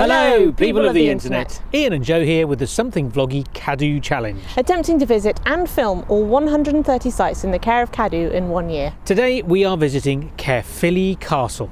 Hello, people of the internet. Ian and Joe here with the Something Vloggy CADW Challenge. Attempting to visit and film all 130 sites in the care of CADW in 1 year. Today we are visiting Caerphilly Castle.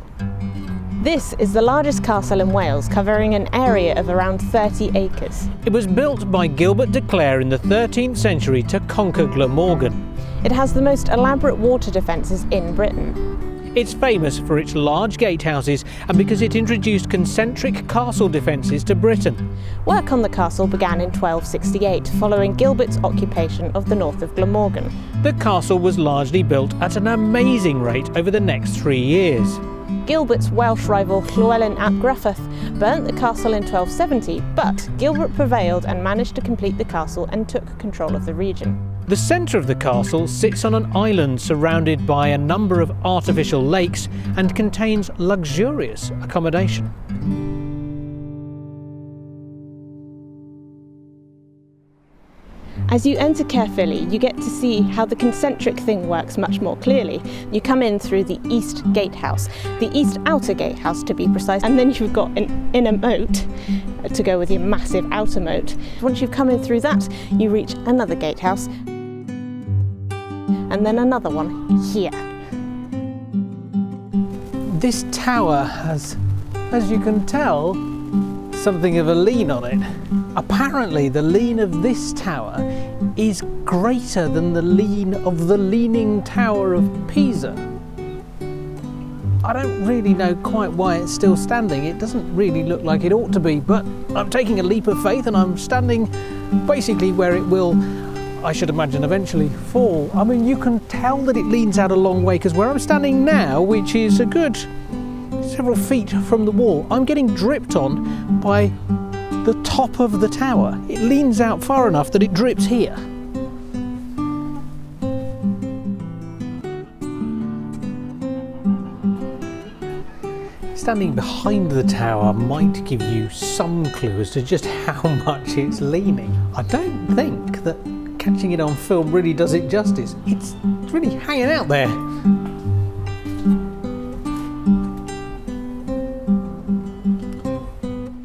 This is the largest castle in Wales, covering an area of around 30 acres. It was built by Gilbert de Clare in the 13th century to conquer Glamorgan. It has the most elaborate water defences in Britain. It's famous for its large gatehouses and because it introduced concentric castle defences to Britain. Work on the castle began in 1268, following Gilbert's occupation of the north of Glamorgan. The castle was largely built at an amazing rate over the next 3 years. Gilbert's Welsh rival Llywelyn ap Gruffudd burnt the castle in 1270, but Gilbert prevailed and managed to complete the castle and took control of the region. The centre of the castle sits on an island surrounded by a number of artificial lakes and contains luxurious accommodation. As you enter Caerphilly, you get to see how the concentric thing works much more clearly. You come in through the east gatehouse, the east outer gatehouse to be precise, and then you've got an inner moat to go with your massive outer moat. Once you've come in through that, you reach another gatehouse, and then another one here. This tower has, as you can tell, something of a lean on it. Apparently the lean of this tower is greater than the lean of the Leaning Tower of Pisa. I don't really know quite why it's still standing. It doesn't really look like it ought to be, but I'm taking a leap of faith and I'm standing basically where it will, I should imagine, eventually fall. I mean, you can tell that it leans out a long way because where I'm standing now, which is a good several feet from the wall, I'm getting dripped on by the top of the tower. It leans out far enough that it drips here. Standing behind the tower might give you some clue as to just how much it's leaning. I don't think that catching it on film really does it justice. It's really hanging out there.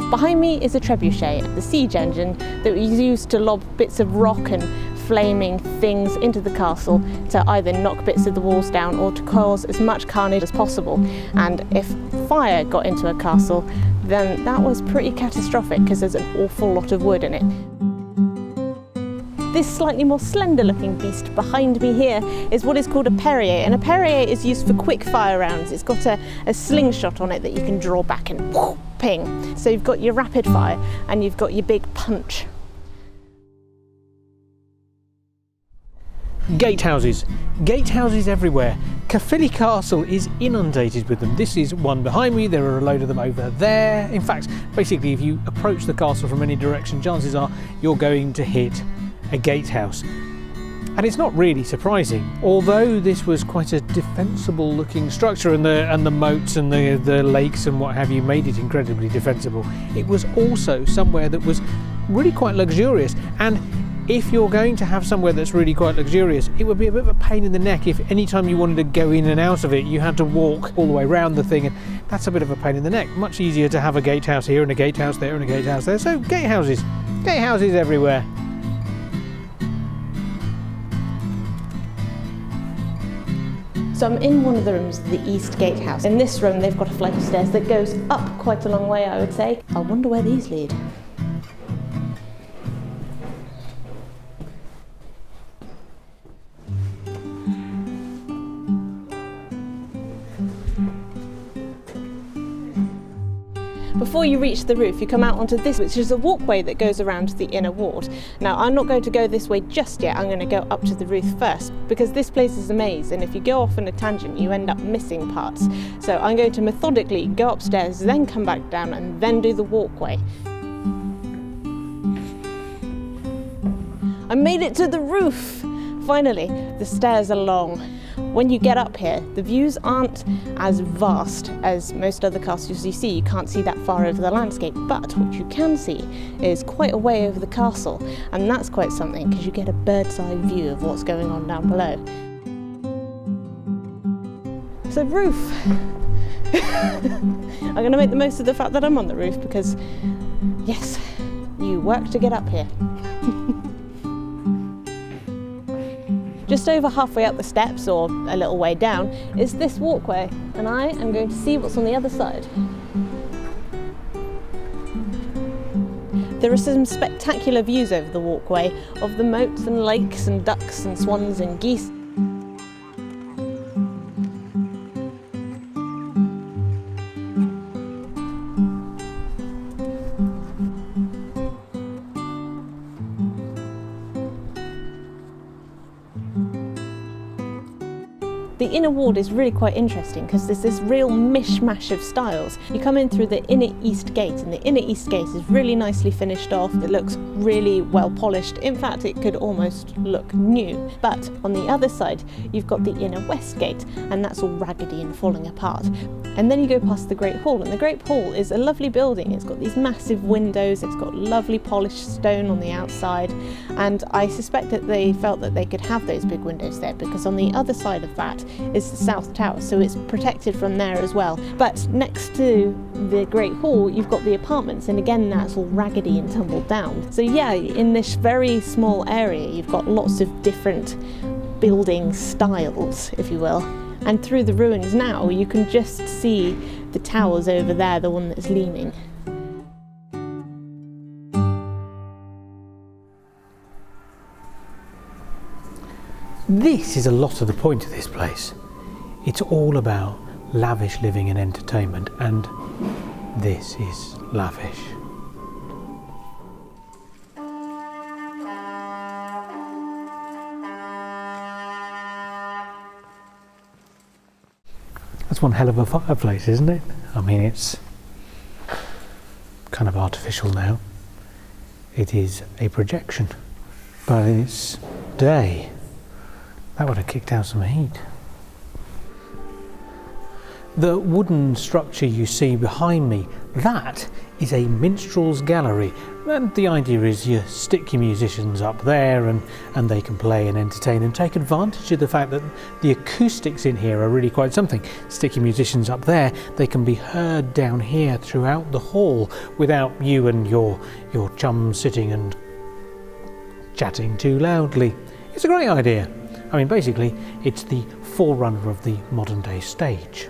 Behind me is a trebuchet, the siege engine that was used to lob bits of rock and flaming things into the castle to either knock bits of the walls down or to cause as much carnage as possible. And if fire got into a castle, then that was pretty catastrophic because there's an awful lot of wood in it. This slightly more slender looking beast behind me here is what is called a Perrier, and a Perrier is used for quick fire rounds. It's got a slingshot on it that you can draw back and whoosh, ping. So you've got your rapid fire and you've got your big punch. Gatehouses. Gatehouses everywhere. Caerphilly Castle is inundated with them. This is one behind me, there are a load of them over there. In fact, basically if you approach the castle from any direction, chances are you're going to hit a gatehouse. And it's not really surprising, although this was quite a defensible looking structure and the moats and the lakes and what have you made it incredibly defensible. It was also somewhere that was really quite luxurious, and if you're going to have somewhere that's really quite luxurious, it would be a bit of a pain in the neck if any time you wanted to go in and out of it you had to walk all the way around the thing, and that's a bit of a pain in the neck. Much easier to have a gatehouse here and a gatehouse there and a gatehouse there. So gatehouses everywhere. So I'm in one of the rooms of the East Gatehouse. In this room they've got a flight of stairs that goes up quite a long way, I would say. I wonder where these lead. Before you reach the roof, you come out onto this, which is a walkway that goes around the inner ward. Now, I'm not going to go this way just yet. I'm going to go up to the roof first, because this place is a maze, and if you go off on a tangent, you end up missing parts. So I'm going to methodically go upstairs, then come back down, and then do the walkway. I made it to the roof! Finally, the stairs are long. When you get up here, the views aren't as vast as most other castles you see. You can't see that far over the landscape, but what you can see is quite a way over the castle, and that's quite something because you get a bird's eye view of what's going on down below. So roof. I'm going to make the most of the fact that I'm on the roof because, yes, you work to get up here. Just over halfway up the steps, or a little way down, is this walkway, and I am going to see what's on the other side. There are some spectacular views over the walkway of the moats and lakes and ducks and swans and geese. The inner ward is really quite interesting because there's this real mishmash of styles. You come in through the inner east gate, and the inner east gate is really nicely finished off. It looks really well polished. In fact, it could almost look new. But on the other side, you've got the inner west gate, and that's all raggedy and falling apart. And then you go past the Great Hall, and the Great Hall is a lovely building. It's got these massive windows, it's got lovely polished stone on the outside, and I suspect that they felt that they could have those big windows there because on the other side of that is the South Tower, so it's protected from there as well. But next to the Great Hall, you've got the apartments, and again, that's all raggedy and tumbled down. So yeah, in this very small area, you've got lots of different building styles, if you will. And through the ruins now, you can just see the towers over there, the one that's leaning. This is a lot of the point of this place. It's all about lavish living and entertainment, and this is lavish. That's one hell of a fireplace, isn't it? I mean, it's kind of artificial now. It is a projection, but in its day, that would have kicked out some heat. The wooden structure you see behind me, that is a minstrel's gallery. And the idea is you stick your musicians up there and they can play and entertain and take advantage of the fact that the acoustics in here are really quite something. Stick your musicians up there, they can be heard down here throughout the hall without you and your chums sitting and chatting too loudly. It's a great idea. I mean, basically, it's the forerunner of the modern day stage.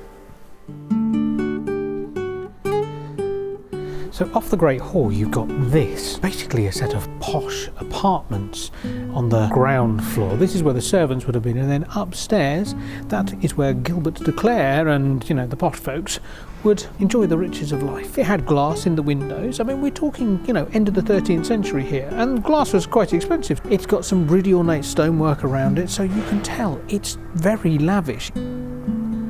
So off the Great Hall, you've got this, basically a set of posh apartments on the ground floor. This is where the servants would have been, and then upstairs, that is where Gilbert de Clare and, you know, the posh folks would enjoy the riches of life. It had glass in the windows. I mean, we're talking, you know, end of the 13th century here, and glass was quite expensive. It's got some really ornate stonework around it, so you can tell it's very lavish.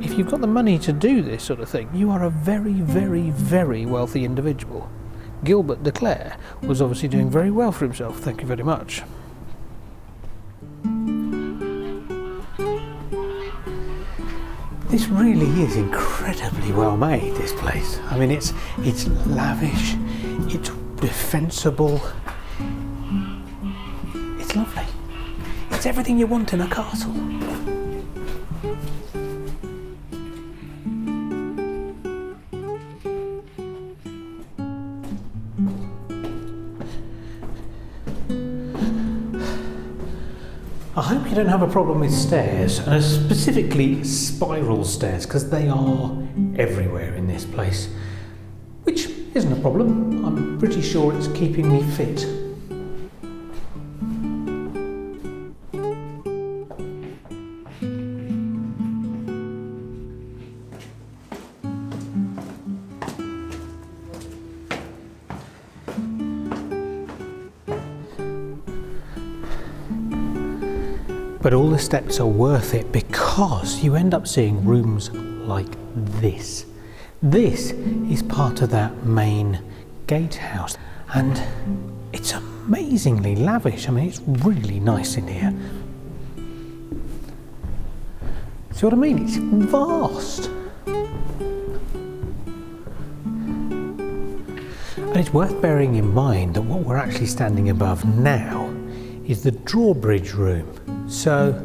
If you've got the money to do this sort of thing, you are a very, very, very wealthy individual. Gilbert de Clare was obviously doing very well for himself, thank you very much. This really is incredibly well made, this place. I mean, it's lavish, it's defensible, it's lovely. It's everything you want in a castle. I hope you don't have a problem with stairs, and specifically spiral stairs, because they are everywhere in this place. Which isn't a problem. I'm pretty sure it's keeping me fit. But all the steps are worth it because you end up seeing rooms like this. This is part of that main gatehouse, and it's amazingly lavish. I mean, it's really nice in here. See what I mean? It's vast. And it's worth bearing in mind that what we're actually standing above now is the drawbridge room. So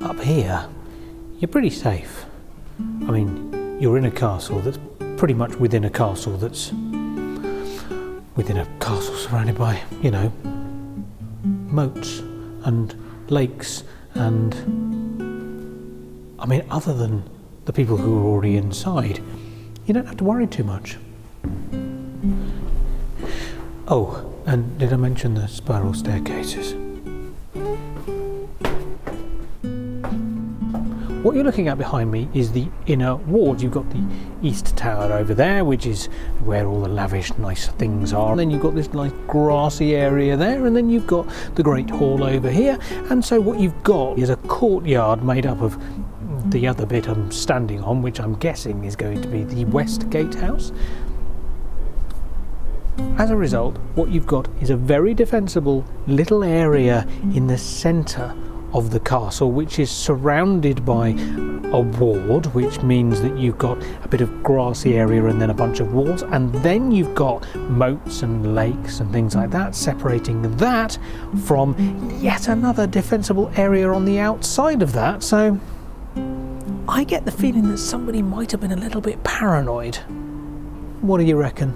up here, you're pretty safe. I mean, you're in a castle that's pretty much within a castle that's within a castle surrounded by, you know, moats and lakes and, I mean, other than the people who are already inside, you don't have to worry too much. Oh, and did I mention the spiral staircases? What you're looking at behind me is the inner wards. You've got the East Tower over there, which is where all the lavish, nice things are. And then you've got this nice grassy area there, and then you've got the Great Hall over here. And so what you've got is a courtyard made up of the other bit I'm standing on, which I'm guessing is going to be the West Gatehouse. As a result, what you've got is a very defensible little area in the centre of the castle, which is surrounded by a ward, which means that you've got a bit of grassy area and then a bunch of walls, and then you've got moats and lakes and things like that separating that from yet another defensible area on the outside of that. So I get the feeling that somebody might have been a little bit paranoid. What do you reckon?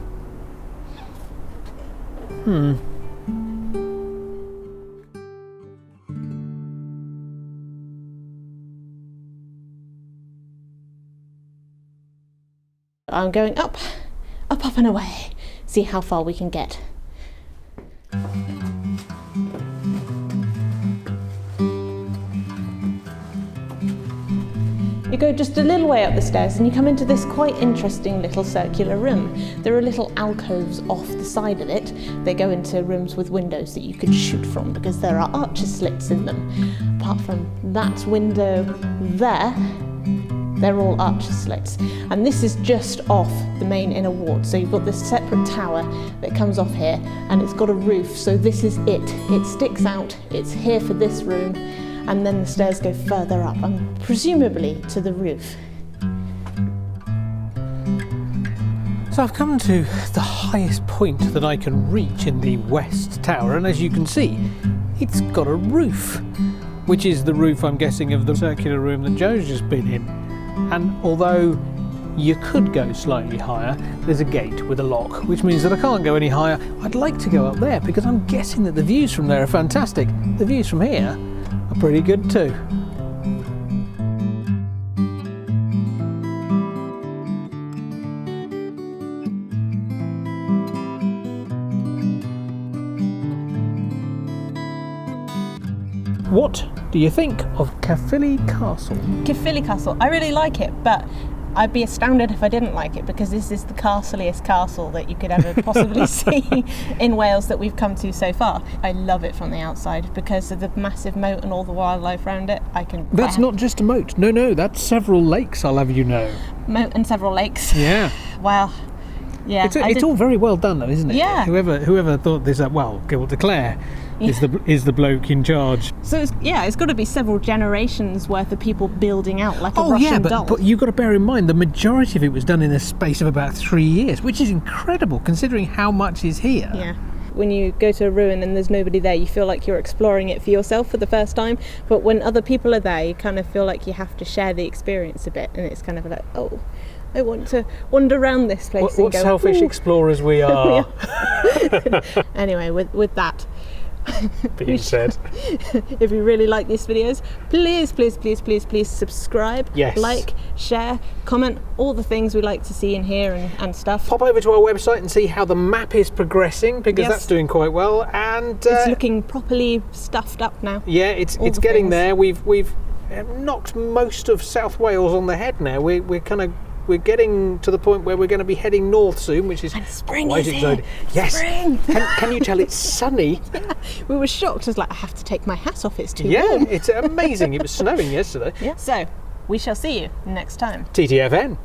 I'm going up and away. See how far we can get. You go just a little way up the stairs and you come into this quite interesting little circular room. There are little alcoves off the side of it. They go into rooms with windows that you can shoot from because there are archer slits in them. Apart from that window there, they're all archer slits. And this is just off the main inner ward. So you've got this separate tower that comes off here and it's got a roof. So this is it. It sticks out. It's here for this room. And then the stairs go further up and presumably to the roof. So I've come to the highest point that I can reach in the West Tower, and as you can see, it's got a roof, which is the roof, I'm guessing, of the circular room that Joe's just been in. And although you could go slightly higher, there's a gate with a lock, which means that I can't go any higher. I'd like to go up there because I'm guessing that the views from there are fantastic. The views from here are pretty good too. What do you think of Caerphilly Castle? Caerphilly Castle, I really like it, but I'd be astounded if I didn't like it because this is the castliest castle that you could ever possibly see in Wales that we've come to so far. I love it from the outside because of the massive moat and all the wildlife around it. That's not just a moat. No, that's several lakes, I'll have you know. Moat and several lakes. Yeah. Wow. Yeah. It's all very well done though, isn't it? Yeah. Whoever thought this up, well, Gil de Clare is the bloke in charge. So it's got to be several generations worth of people building out like a Russian doll. But you've got to bear in mind the majority of it was done in a space of about 3 years, which is incredible considering how much is here. Yeah. When you go to a ruin and there's nobody there, you feel like you're exploring it for yourself for the first time. But when other people are there, you kind of feel like you have to share the experience a bit, and it's kind of like, oh, I want to wander around this place. What selfish explorers we are. Anyway, with that being said, if you really like these videos, please subscribe, yes, like, share, comment, all the things we like to see in here and stuff. Pop over to our website and see how the map is progressing because that's doing quite well, and it's looking properly stuffed up now. Yeah, it's getting there. We've knocked most of South Wales on the head now. We're getting to the point where we're going to be heading north soon, which is quite exciting. Yes. Spring. Can you tell it's sunny? Yeah. We were shocked. I was like, I have to take my hat off. It's too warm. Yeah, it's amazing. It was snowing yesterday. Yeah. So we shall see you next time. TTFN.